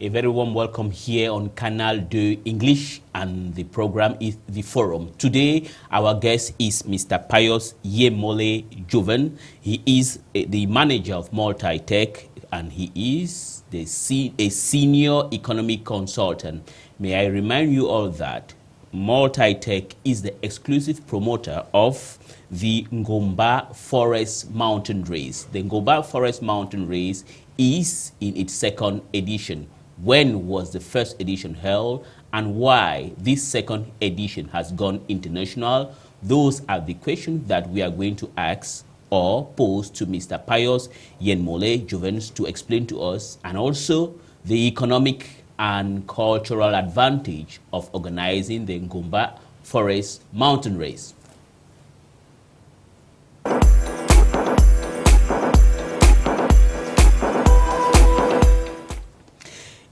A very warm welcome here on Canal de English, and the program is The Forum. Today, our guest is Mr. Puis Yenmole Njovens. He is the manager of Multi-Tech, and he is a senior economic consultant. May I remind you all that Multi-Tech is the exclusive promoter of the Ngomba Forest Mountain Race. The Ngomba Forest Mountain Race is in its second edition. When was the first edition held, and why this second edition has gone international? Those are the questions that we are going to ask or pose to Mr. Puis Yenmole Njovens to explain to us, and also the economic and cultural advantage of organizing the Ngomba Forest Mountain Race.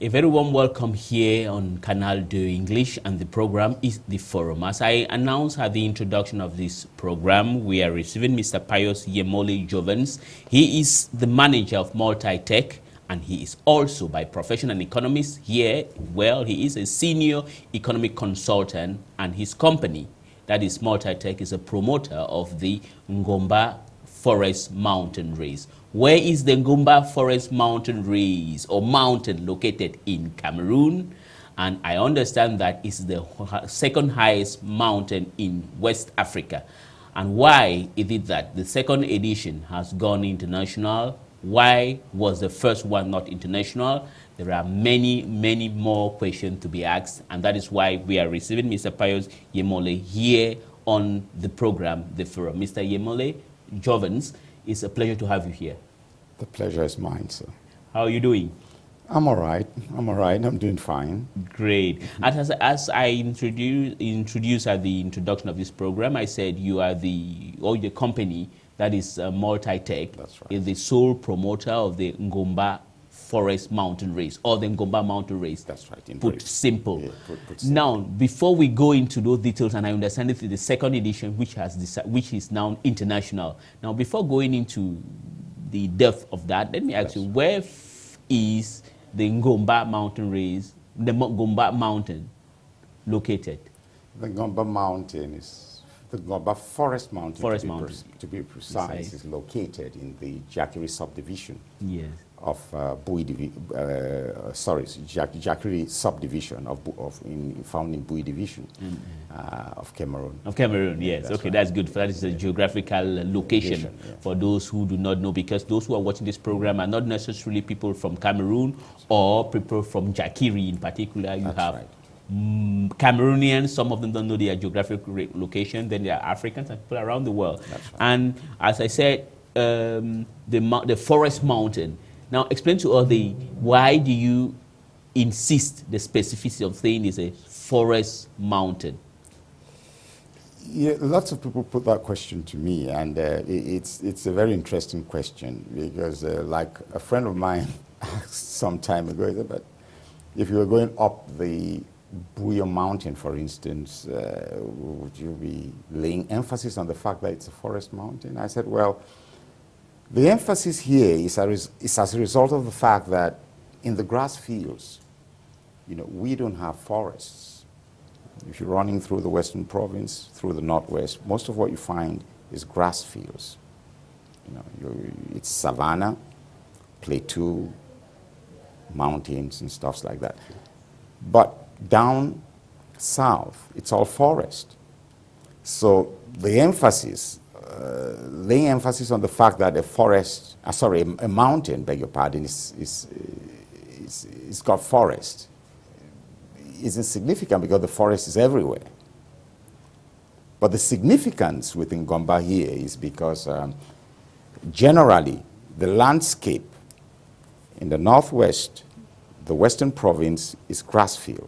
A very warm welcome here on Canal de English, and the program is The Forum. As I announced at the introduction of this program, we are receiving Mr. Puis Yenmole Njovens. He is the manager of Multi-Tech, and he is also by profession an economist here. Well, he is a senior economic consultant, and his company, that is Multi-Tech, is a promoter of the Ngomba Forest Mountain Race. Where is the Ngomba Forest Mountain Race or mountain located in Cameroon? And I understand that it's the second highest mountain in West Africa. And why is it that the second edition has gone international? Why was the first one not international? There are many, many more questions to be asked, and that is why we are receiving Mr. Puis Yenmole here on the program, The Forum. Mr. Yenmole Njovens, it's a pleasure to have you here. The pleasure is mine, sir. How are you doing? I'm all right. I'm doing fine. Great. As I introduced at the introduction of this program, I said you are the company that is Multi-Tech. That's right. Is the sole promoter of the Ngomba Forest Mountain Race, or the Ngomba Mountain Race. That's right. Put simple. Yeah, put simple. Now, before we go into those details, and I understand it is the second edition, which is now international. Now, before going into the depth of that, let me ask you, where is the Ngomba Mountain Race, the Ngomba Mountain, located? The Ngomba Mountain is the Ngomba Forest Mountain. To be precise, is located in the Jakiri subdivision. Yes. Of Jakiri subdivision found in Bui division of Cameroon. Of Cameroon, yes. That's okay, right. That's good. That is a geographical location for those who do not know, because those who are watching this program are not necessarily people from Cameroon or people from Jakiri in particular. You have Cameroonians, some of them don't know their geographic location, then there are Africans and people around the world. That's right. And as I said, the forest mountain. Now, explain to us why do you insist the specificity of saying it's a forest mountain? Yeah, lots of people put that question to me, and it's a very interesting question, because like a friend of mine asked some time ago, he said, but if you were going up the Buya Mountain, for instance, would you be laying emphasis on the fact that it's a forest mountain? I said, well, the emphasis here is as a result of the fact that in the grass fields, we don't have forests. If you're running through the western province, through the northwest, most of what you find is grass fields. It's savanna, plateau, mountains and stuff like that. But down south, it's all forest. So the emphasis, laying emphasis on the fact that a mountain, beg your pardon, it's got forest, isn't significant because the forest is everywhere. But the significance within Ngomba here is because generally the landscape in the northwest, the western province, is grass field,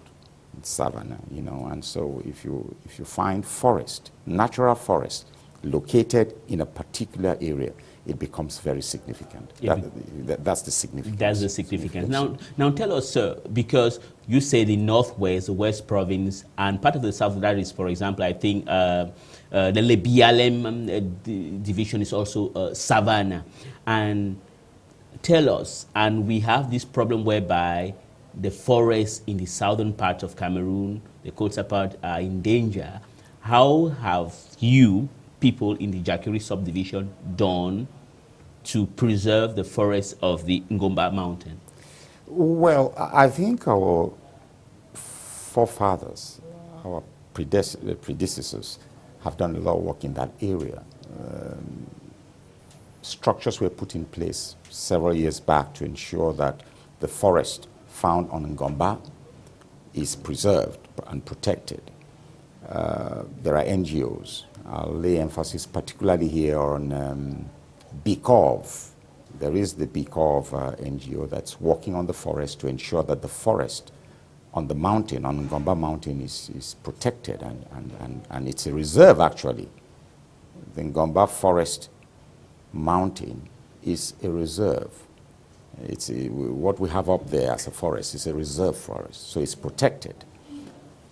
it's savanna, and so if you find forest, natural forest, located in a particular area, it becomes very significant. That's the significance. That's the significance. Now tell us, sir, because you say the northwest, the west province, and part of the south, that is, for example, I think the Lebialem division is also savannah. And tell us, and we have this problem whereby the forests in the southern part of Cameroon, the coastal part, are in danger. How have you, people in the Jakiri subdivision, done to preserve the forests of the Ngomba mountain? Well, I think our forefathers, our predecessors, have done a lot of work in that area. Structures were put in place several years back to ensure that the forest found on Ngomba is preserved and protected. There are NGOs. I'll lay emphasis particularly here on BICOV. There is the BICOV NGO that's working on the forest to ensure that the forest on the mountain, on Ngomba mountain, is protected, and it's a reserve actually. The Ngomba forest mountain is a reserve. It's what we have up there as a forest is a reserve forest, so it's protected.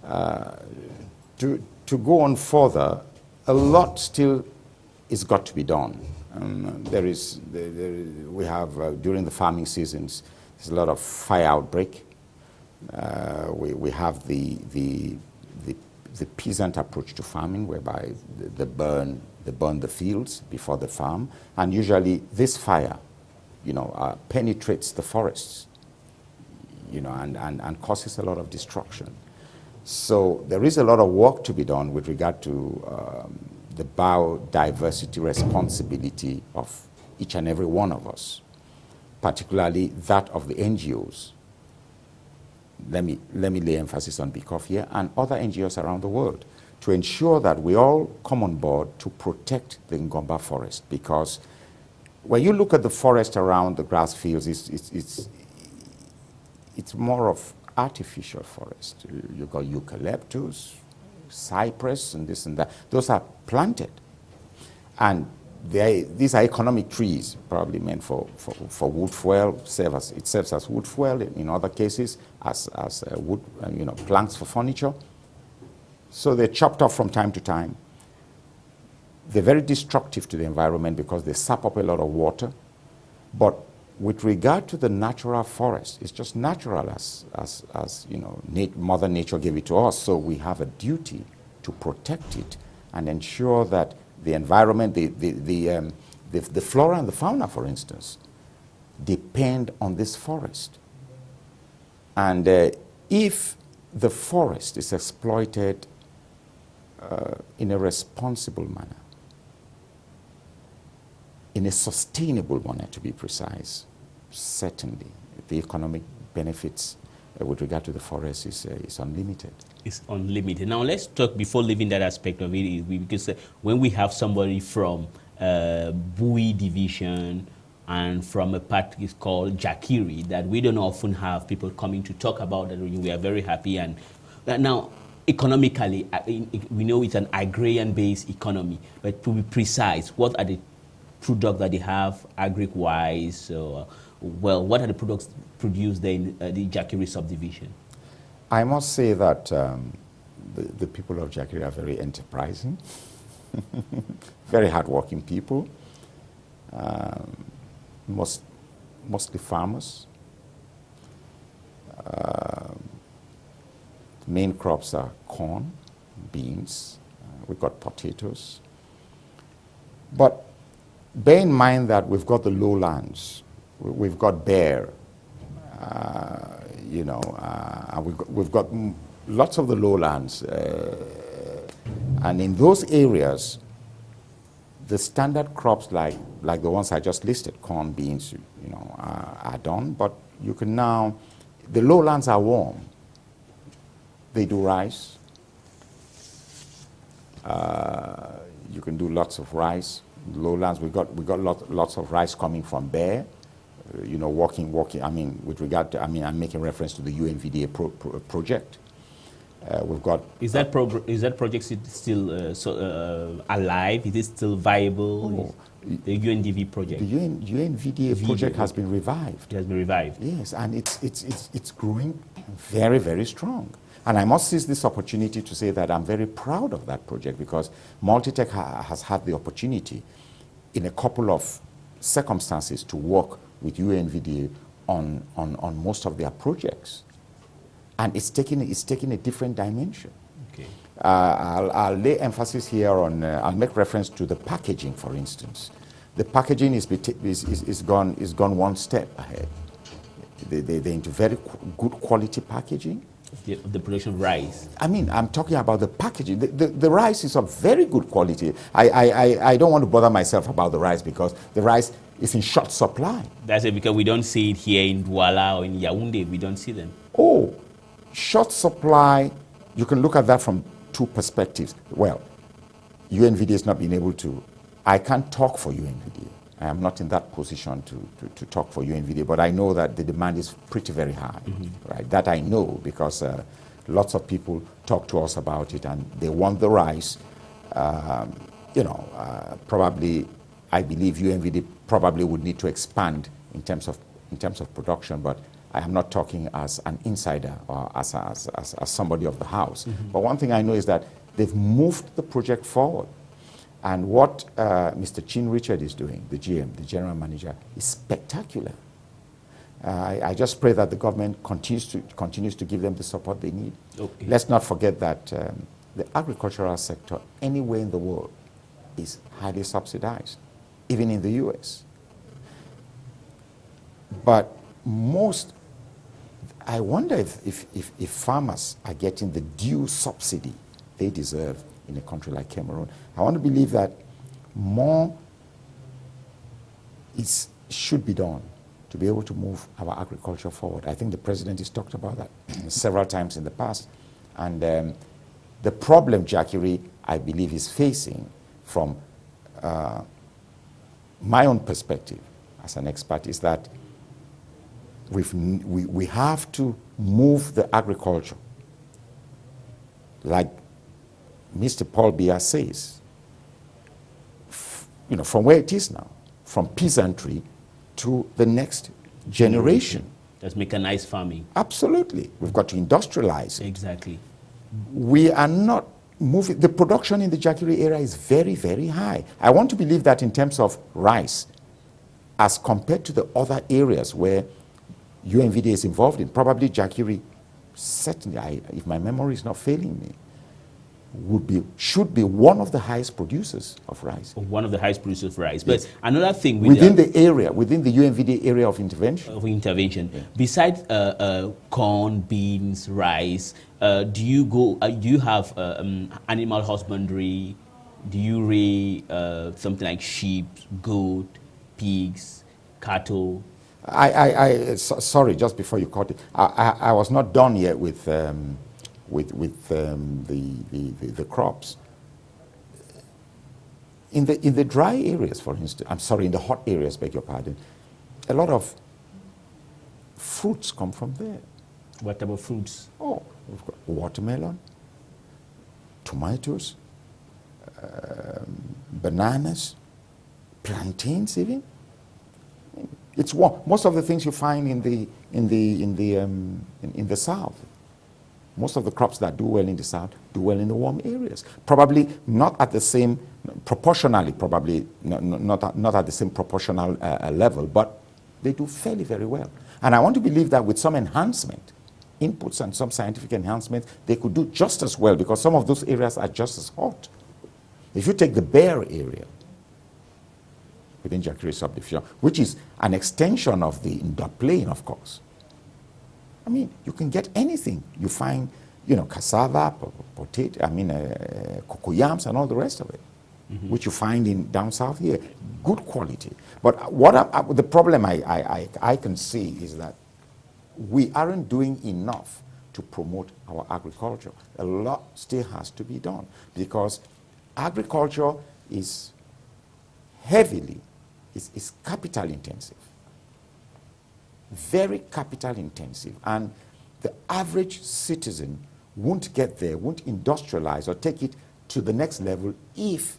To go on further, a lot still is got to be done. We have during the farming seasons, there's a lot of fire outbreak. We have the peasant approach to farming, whereby they burn the fields before the farm, and usually this fire, penetrates the forests, and causes a lot of destruction. So there is a lot of work to be done with regard to the biodiversity responsibility of each and every one of us, particularly that of the NGOs. Let me lay emphasis on BICOF here and other NGOs around the world to ensure that we all come on board to protect the Ngomba forest, because when you look at the forest around the grass fields, it's more of artificial forest. You've got eucalyptus, cypress, and this and that. Those are planted. And these are economic trees, probably meant for wood fuel. It serves as wood fuel in other cases, as wood, planks for furniture. So they're chopped off from time to time. They're very destructive to the environment because they sap up a lot of water. But with regard to the natural forest, it's just natural as Mother Nature gave it to us. So we have a duty to protect it and ensure that the environment, the flora and the fauna, for instance, depend on this forest. And if the forest is exploited in a responsible manner, in a sustainable manner, to be precise, certainly the economic benefits with regard to the forest is unlimited. It's unlimited. Now let's talk, before leaving that aspect of it, because when we have somebody from Bui division and from a part is called Jakiri, that we don't often have people coming to talk about that, we are very happy. And now, economically, we know it's an agrarian-based economy, but to be precise, what are the products that they have agric-wise? What are the products produced there in the Jakiri subdivision? I must say that the people of Jakiri are very enterprising, very hardworking people, mostly farmers. Main crops are corn, beans, we've got potatoes. But bear in mind that we've got the lowlands, we've got bare, and we've got lots of the lowlands. And in those areas, the standard crops like the ones I just listed, corn, beans, are done. But you can now, the lowlands are warm. They do rice. You can do lots of rice. Lowlands, we got lots of rice coming from there. Working. I mean, with regard to, I'm making reference to the UNVDA project. We've got. Is that project still alive? Is it still viable? The UNDV project. The UNVDA project has been revived. It has been revived. Yes, and it's growing very, very strong. And I must seize this opportunity to say that I'm very proud of that project, because Multitech has had the opportunity in a couple of circumstances to work with UNVDA on most of their projects. and it's taking a different dimension. Okay. I'll lay emphasis here on, I'll make reference to the packaging, for instance. The packaging is gone one step ahead. They're into very good quality packaging. The production of rice. I mean, I'm talking about the packaging. The rice is of very good quality. I don't want to bother myself about the rice because the rice is in short supply. That's it, because we don't see it here in Douala or in Yaoundé. We don't see them. Oh, short supply, you can look at that from two perspectives. Well, UNVD has not been able to, I can't talk for UNVD. I am not in that position to talk for UNVD, but I know that the demand is pretty very high, right? That I know because lots of people talk to us about it and they want the rice. Probably, I believe UNVD probably would need to expand in terms of production, but I am not talking as an insider or as somebody of the house. But one thing I know is that they've moved the project forward. And what Mr. Chin Richard is doing, the GM, the general manager, is spectacular. I just pray that the government continues to give them the support they need. Okay. Let's not forget that the agricultural sector anywhere in the world is highly subsidized, even in the US. But I wonder if farmers are getting the due subsidy they deserve in a country like Cameroon. I want to believe that more should be done to be able to move our agriculture forward. I think the president has talked about that several times in the past. And the problem Jackery, I believe, is facing from my own perspective as an expert is that we have to move the agriculture, like Mr. Paul Biya says, from where it is now, from peasantry to the next generation. That's mechanized farming. Absolutely. We've got to industrialize it. Exactly. We are not moving. The production in the Jackery area is very, very high. I want to believe that in terms of rice, as compared to the other areas where UNVD is involved in, probably Jackery, certainly, if my memory is not failing me, should be one of the highest producers of rice. One of the highest producers of rice. Yes. But another thing within the UNVD area of intervention. Yeah. Besides corn, beans, rice, do you have animal husbandry? Do you raise something like sheep, goat, pigs, cattle? Sorry, just before you cut it, I was not done yet with the crops. In the dry areas, for instance, in the hot areas, beg your pardon, a lot of fruits come from there. What type of fruits? Oh, we've got watermelon, tomatoes, bananas, plantains even. It's most of the things you find in the south. Most of the crops that do well in the south do well in the warm areas. Probably not at the same, proportionally, probably not at the same proportional level, but they do fairly very well. And I want to believe that with some enhancement, inputs and some scientific enhancement, they could do just as well because some of those areas are just as hot. If you take the Bear area within Jackery subdivision, which is an extension of the Indor Plain, of course, I mean, you can get anything. You find, cassava, potato, cocoyams and all the rest of it, which you find down south here. Good quality. But the problem I can see is that we aren't doing enough to promote our agriculture. A lot still has to be done because agriculture is is capital intensive. Very capital intensive, and the average citizen won't get there, won't industrialize or take it to the next level if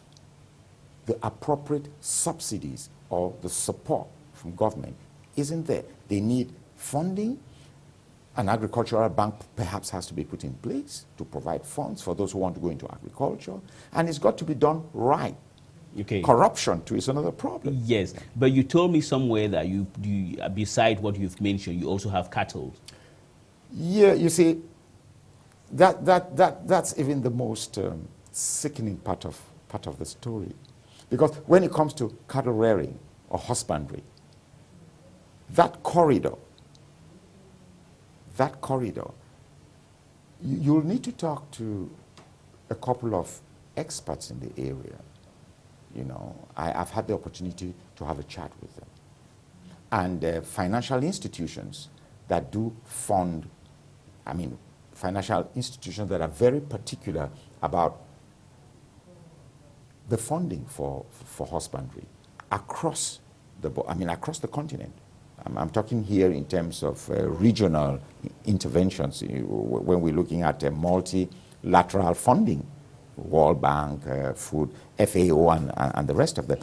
the appropriate subsidies or the support from government isn't there. They need funding. An agricultural bank perhaps has to be put in place to provide funds for those who want to go into agriculture, and it's got to be done right. Okay. Corruption too is another problem. Yes, but you told me somewhere that you beside what you've mentioned, you also have cattle. Yeah, you see, that's even the most sickening part of the story. Because when it comes to cattle rearing or husbandry, that corridor, you'll need to talk to a couple of experts in the area. You know, I've had the opportunity to have a chat with them. And financial institutions that do fund, financial institutions that are very particular about the funding for husbandry across the continent. I'm talking here in terms of regional interventions when we're looking at multilateral funding, World Bank, Food, FAO, and the rest of them.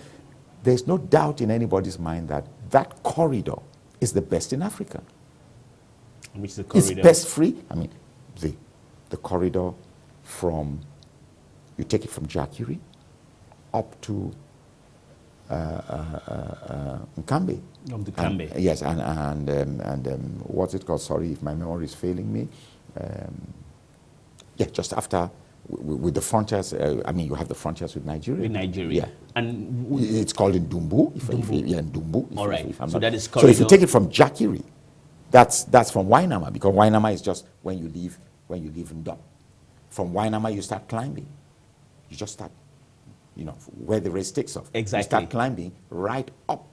There's no doubt in anybody's mind that that corridor is the best in Africa. Which is the corridor? It's pest free. The corridor from, you take it from Jacquerie up to Nkambe. Yes, and what's it called? Sorry if my memory is failing me. Just after, with the frontiers, you have the frontiers with Nigeria. With Nigeria. Yeah. And it's called Ndumbu. Ndumbu. All right. So that is corridor. So if you take it from Jacquerie, that's from Wainama, because Wainama is just when you leave Ndum. From Wainama you start climbing. You just start, where the race takes off. Exactly. You start climbing right up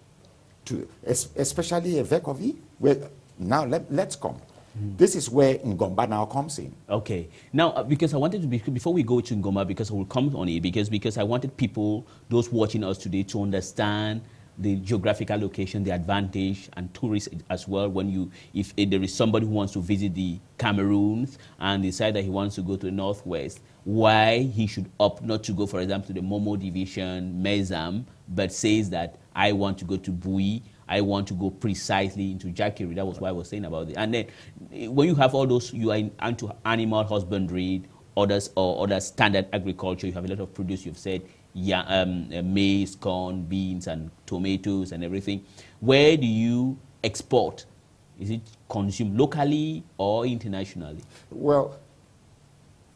to, especially Vekovi, where now let's come. This is where Ngomba now comes in. Okay. Now, because I wanted to, before we go to Ngomba, because I will come on it, because I wanted people, those watching us today, to understand the geographical location, the advantage, and tourists as well. If there is somebody who wants to visit the Cameroons and decide that he wants to go to the northwest, why he should opt not to go, for example, to the Momo division, Mezam, but says that I want to go to Bui, I want to go precisely into Jacquerie. That was what I was saying about it. And then when you have all those, you are into animal husbandry, other standard agriculture, you have a lot of produce, you've said, maize, corn, beans, and tomatoes and everything. Where do you export? Is it consumed locally or internationally? Well,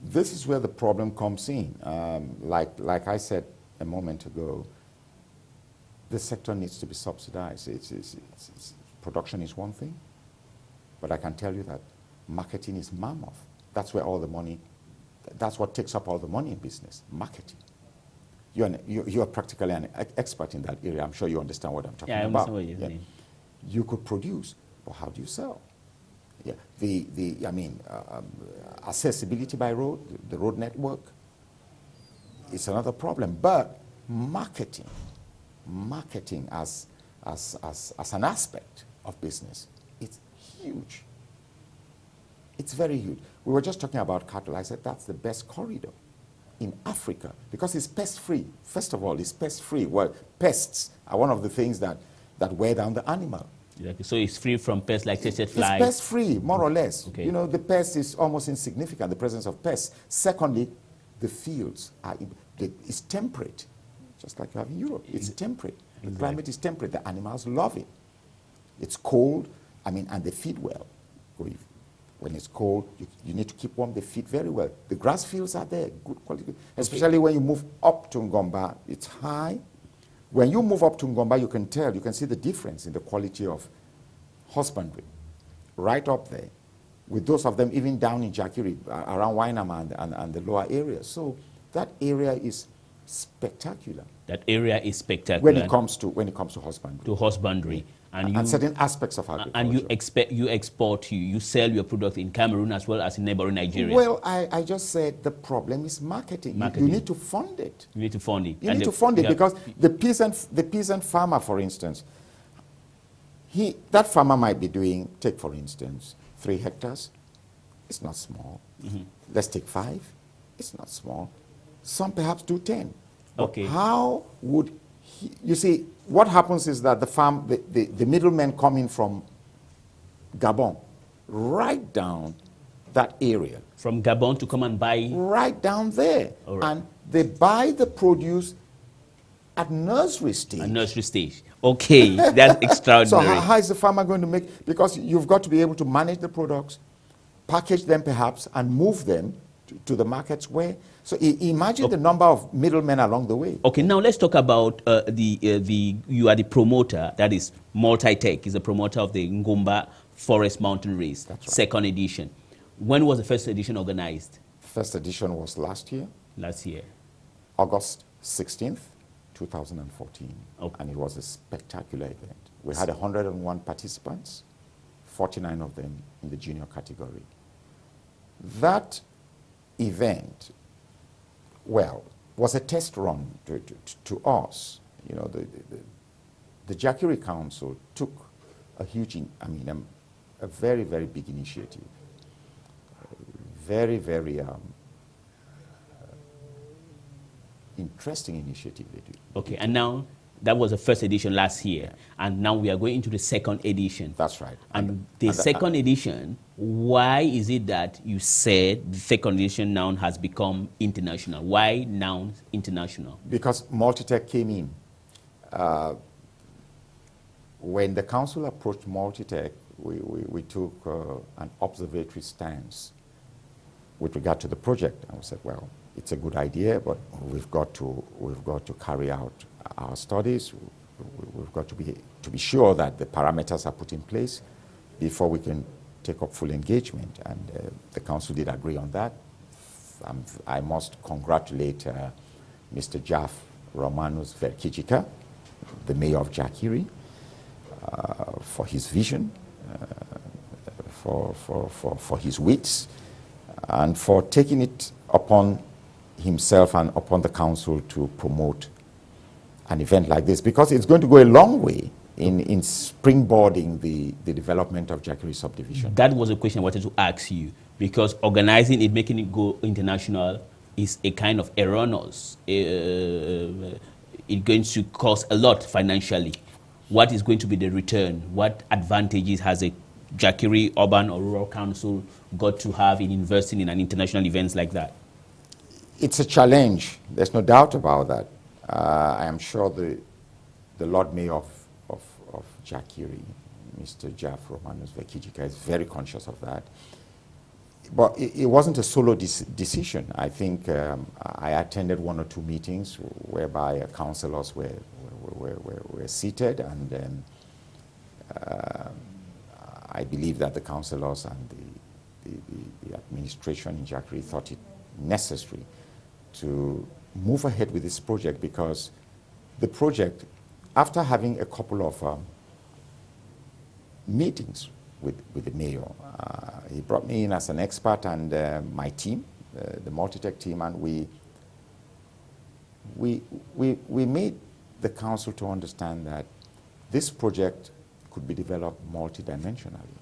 this is where the problem comes in. Like I said a moment ago, the sector needs to be subsidized. Production is one thing, but I can tell you that marketing is mammoth. That's where all the money, that's what takes up all the money in business, marketing. You are practically an expert in that area. I'm sure you understand what I'm talking about. I understand what you're saying. You could produce, but how do you sell? Yeah, accessibility by road, the road network, is another problem. But marketing as an aspect of business, it's huge. It's very huge. We were just talking about cattle. I said that's the best corridor in Africa because it's pest-free. First of all, it's pest-free. Well, pests are one of the things that wear down the animal. Exactly. So it's free from pests like tsetse flies? It's pest-free, more or less. Okay. The pest is almost insignificant, the presence of pests. Secondly, the fields it's temperate, just like you have in Europe. It's temperate. The climate is temperate. The animals love it. It's cold, and they feed well. When it's cold, you need to keep warm. They feed very well. The grass fields are there, good quality. Especially when you move up to Ngomba, it's high. When you move up to Ngomba, you can see the difference in the quality of husbandry. Right up there, with those of them even down in Jacquerie, around Wainama and the lower areas. So that area is spectacular. That area is spectacular. When it comes to husbandry. To husbandry. And certain aspects of agriculture. And you sell your product in Cameroon as well as in neighboring Nigeria. Well, I just said the problem is marketing. You need to fund it. You need to fund it. You need to fund it because the peasant farmer, for instance, that farmer might be doing, take for instance, 3 hectares. It's not small. Mm-hmm. Let's take 5. It's not small. Some perhaps do 10. Okay. How would you see, what happens is that the middlemen come in from Gabon, right down that area. From Gabon to come and buy? Right down there. All right. And they buy the produce at nursery stage. At nursery stage. Okay, that's extraordinary. So how is the farmer going to make, because you've got to be able to manage the products, package them perhaps, and move them to the markets where. So imagine the number of middlemen along the way. Okay, now let's talk about you are the promoter, that is Multitech, is the promoter of the Ngomba Forest Mountain Race, That's right. second edition. When was the first edition organized? First edition was last year. Last year. August 16th, 2014. Okay. And it was a spectacular event. We had 101 participants, 49 of them in the junior category. That event, well, was a test run to us. You know, the Jackery Council took a huge, a very, very big initiative. Very, very interesting initiative they do. Okay, and now that was the first edition last year, and now we are going into the second edition. That's right. And the second edition, why is it that you said the second edition now has become international? Why now international? Because Multitech came in. When the council approached Multitech, we took an observatory stance with regard to the project, and we said, well, it's a good idea, but we've got to carry out our studies. We've got to be sure that the parameters are put in place before we can take up full engagement. And the council did agree on that. I must congratulate Mr. Jaff Romanus Verkijika, the mayor of Jackery, for his vision, for his wits, and for taking it upon himself and upon the council to promote an event like this, because it's going to go a long way in springboarding the development of Jackery subdivision. That was a question I wanted to ask you, because organizing it, making it go international is a kind of erroneous. It's going to cost a lot financially. What is going to be the return? What advantages has a Jackery urban or rural council got to have in investing in an international events like that? It's a challenge. There's no doubt about that. I am sure the Lord Mayor of Jackery, Mr. Jaff Romanus Verkijika, is very conscious of that. But it wasn't a solo decision. I think I attended one or two meetings whereby councillors were seated, and I believe that the councillors and the administration in Jackery thought it necessary to move ahead with this project, because the project, after having a couple of meetings with the mayor, he brought me in as an expert, and my team, the Multitech team, and we made the council to understand that this project could be developed multidimensionally.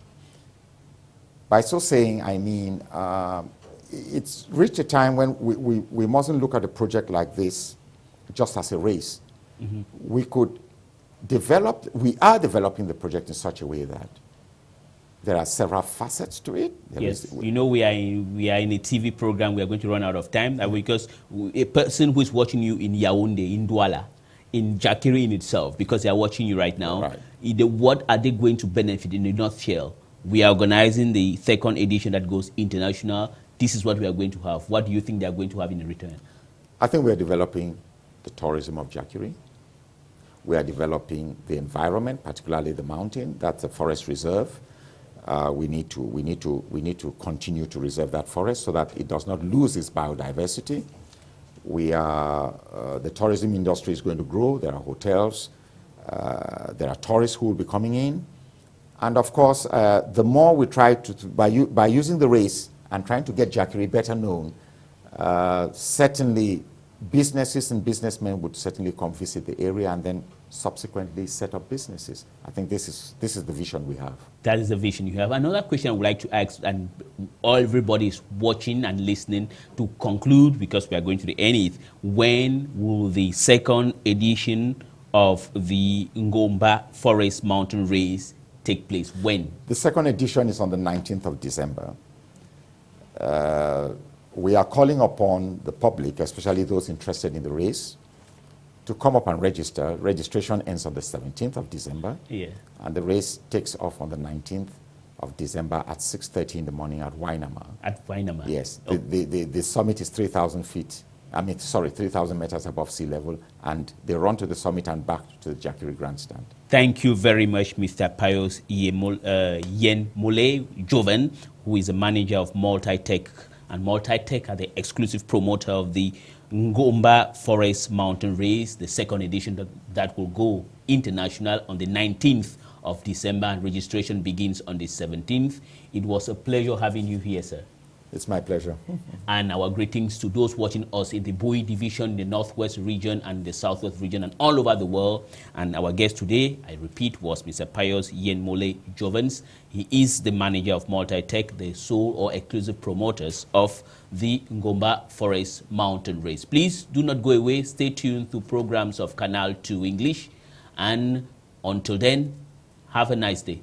By so saying, I mean, it's reached a time when we mustn't look at a project like this just as a race. Mm-hmm. We are developing the project in such a way that there are several facets to it. Yes, you know, we are in a TV program. We are going to run out of time, because a person who is watching you in Yaoundé, in Douala, in Jackery in itself, because they are watching you right now, right. What are they going to benefit in a nutshell? We are organizing the second edition that goes international. This is what we are going to have. What do you think they are going to have in return? I think we are developing the tourism of Jackery. We are developing the environment, particularly the mountain. That's a forest reserve. We need to continue to reserve that forest so that it does not lose its biodiversity. The tourism industry is going to grow. There are hotels. There are tourists who will be coming in. And of course, the more we try by using the race and trying to get Jackery better known, certainly businesses and businessmen would certainly come visit the area and then subsequently set up businesses. I think this is the vision we have. That is the vision you have. Another question I would like to ask, and everybody is watching and listening, to conclude, because we are going to the end, when will the second edition of the Ngomba Forest Mountain Race take place? When? The second edition is on the 19th of December. We are calling upon the public, especially those interested in the race, to come up and register. Registration ends on the 17th of December, yeah. And the race takes off on the 19th of December at 6:30 in the morning at Wainama. At Wainama? Yes. Oh. The summit is 3,000 feet. 3,000 meters above sea level, and they run to the summit and back to the Jackery Grandstand. Thank you very much, Mr. Puis Yenmole Njovens, who is the manager of Multitech, and Multitech are the exclusive promoter of the Ngomba Forest Mountain Race, the second edition that will go international on the 19th of December, and registration begins on the 17th. It was a pleasure having you here, sir. It's my pleasure. And our greetings to those watching us in the Bowie division, the Northwest region and the Southwest region and all over the world. And our guest today, I repeat, was Mr. Puis Yenmole Njovens. He is the manager of Multitech, the sole or exclusive promoters of the Ngomba Forest Mountain Race. Please do not go away. Stay tuned to programs of Canal 2 English. And until then, have a nice day.